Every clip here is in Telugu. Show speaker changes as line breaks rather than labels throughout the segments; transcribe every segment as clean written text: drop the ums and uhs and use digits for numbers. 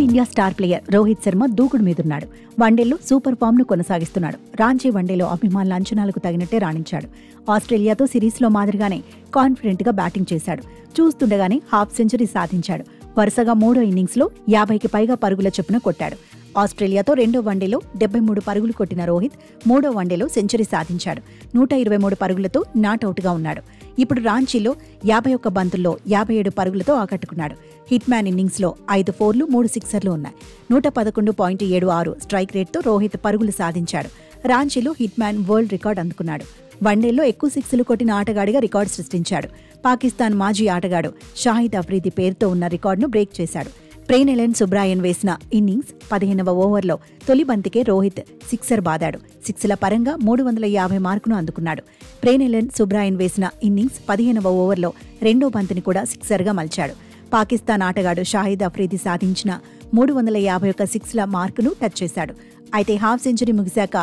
Team India star player Rohit Sharma దూకుడు మీదున్నాడు. వన్డేల్లో సూపర్ ఫామ్ ను కొనసాగిస్తున్నాడు. రాంచీ వన్డేలో అభిమానుల అంచనాలకు తగినట్టే రాణించాడు. ఆస్ట్రేలియాతో సిరీస్లో మాదిరిగానే కాన్ఫిడెంట్ గా బ్యాటింగ్ చేశాడు. చూస్తుండగానే హాఫ్ సెంచరీ సాధించాడు. వరుసగా 3వ ఇన్నింగ్స్లో 50కి పైగా పరుగుల చొప్పున కొట్టాడు. ఆస్ట్రేలియాతో 2వ వన్డేలో 73 పరుగులు కొట్టిన రోహిత్ 3వ వన్డేలో సెంచరీ సాధించాడు. 123 పరుగులతో నాటౌట్గా ఉన్నాడు. ఇప్పుడు రాంచీలో 51 బంతుల్లో 57 పరుగులతో ఆకట్టుకున్నాడు. హిట్ మ్యాన్ ఇన్నింగ్స్లో 5 4లు 3 సిక్సర్లు ఉన్నాయి. 111.76 స్ట్రైక్ రేట్తో రోహిత్ పరుగులు సాధించాడు. రాంచీలో హిట్ మ్యాన్ వరల్డ్ రికార్డు అందుకున్నాడు. వన్డేల్లో ఎక్కువ సిక్స్లు కొట్టిన ఆటగాడిగా రికార్డు సృష్టించాడు. పాకిస్తాన్ మాజీ ఆటగాడు షాహిద్ అఫ్రీది పేరుతో ఉన్న రికార్డును బ్రేక్ చేశాడు. ప్రేనెలెన్ సుబ్రాయన్ వేసిన ఇన్నింగ్స్ 15వ ఓవర్లో తొలి బంతికే రోహిత్ సిక్సర్ బాదాడు. సిక్స్ల పరంగా 350 మార్కును అందుకున్నాడు. ప్రేనెలెన్ సుబ్రాయన్ వేసిన ఇన్నింగ్స్ 15వ ఓవర్లో రెండో బంతిని కూడా సిక్సర్గా మలిచాడు. పాకిస్తాన్ ఆటగాడు షాహిద్ అఫ్రీది సాధించిన 351 సిక్స్ల మార్కును టచ్ చేశాడు. అయితే హాఫ్ సెంచరీ ముగిశాక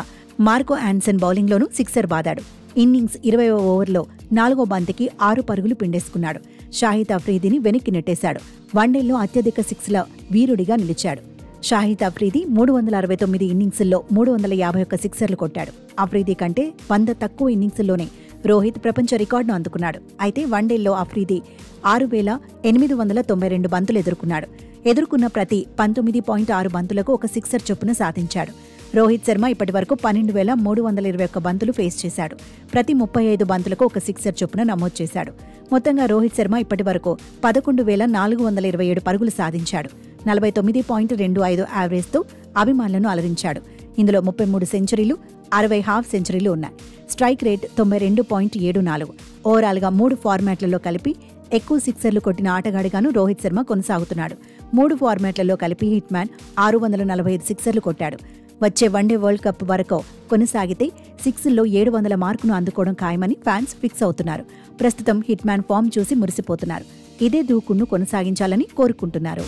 మార్కో యాన్సన్ బౌలింగ్లోనూ సిక్సర్ బాదాడు. ఇన్నింగ్స్ 20వ ఓవర్లో 4వ బంతికి 6 పరుగులు పిండేసుకున్నాడు. షాహిద్ అఫ్రీదిని వెనక్కి నెట్టేశాడు. వన్డేల్లో అత్యధిక సిక్స్ల వీరుడిగా నిలిచాడు. షాహిద్ అఫ్రీది 369 ఇన్నింగ్స్ల్లో 351 సిక్సర్లు కొట్టాడు. అఫ్రీది కంటే 100 తక్కువ ఇన్నింగ్స్ల్లోనే రోహిత్ ప్రపంచ రికార్డును అందుకున్నాడు. అయితే వన్డేల్లో అఫ్రీది 6,892 బంతులు ఎదుర్కొన్న ప్రతి 19.6 బంతులకు ఒక సిక్సర్ చొప్పున సాధించాడు. రోహిత్ శర్మ ఇప్పటివరకు 12,321 బంతులు ఫేస్ చేశాడు. ప్రతి 35 బంతులకు ఒక సిక్సర్ చొప్పున నమోదు చేశాడు. మొత్తంగా రోహిత్ శర్మ ఇప్పటివరకు 11,427 పరుగులు సాధించాడు. 49.25 యావరేజ్తో అభిమానులను అలరించాడు. ఇందులో 33 సెంచరీలు, 60 హాఫ్ సెంచరీలు ఉన్నాయి. Strike rate 92.74. ఓవరాల్గా 3 ఫార్మాట్లలో కలిపి ఎక్కువ సిక్సర్లు కొట్టిన ఆటగాడిగాను రోహిత్ శర్మ కొనసాగుతున్నాడు. 3 ఫార్మాట్లలో కలిపి హిట్ మ్యాన్ 645 సిక్సర్లు కొట్టాడు. వచ్చే వన్డే వరల్డ్ కప్ వరకు కొనసాగితే సిక్స్ల్లో 700 మార్కును అందుకోవడం ఖాయమని ఫ్యాన్స్ ఫిక్స్ అవుతున్నారు. ప్రస్తుతం హిట్ మ్యాన్ ఫామ్ చూసి మురిసిపోతున్నారు. ఇదే దూకుడును కొనసాగించాలని కోరుకుంటున్నారు.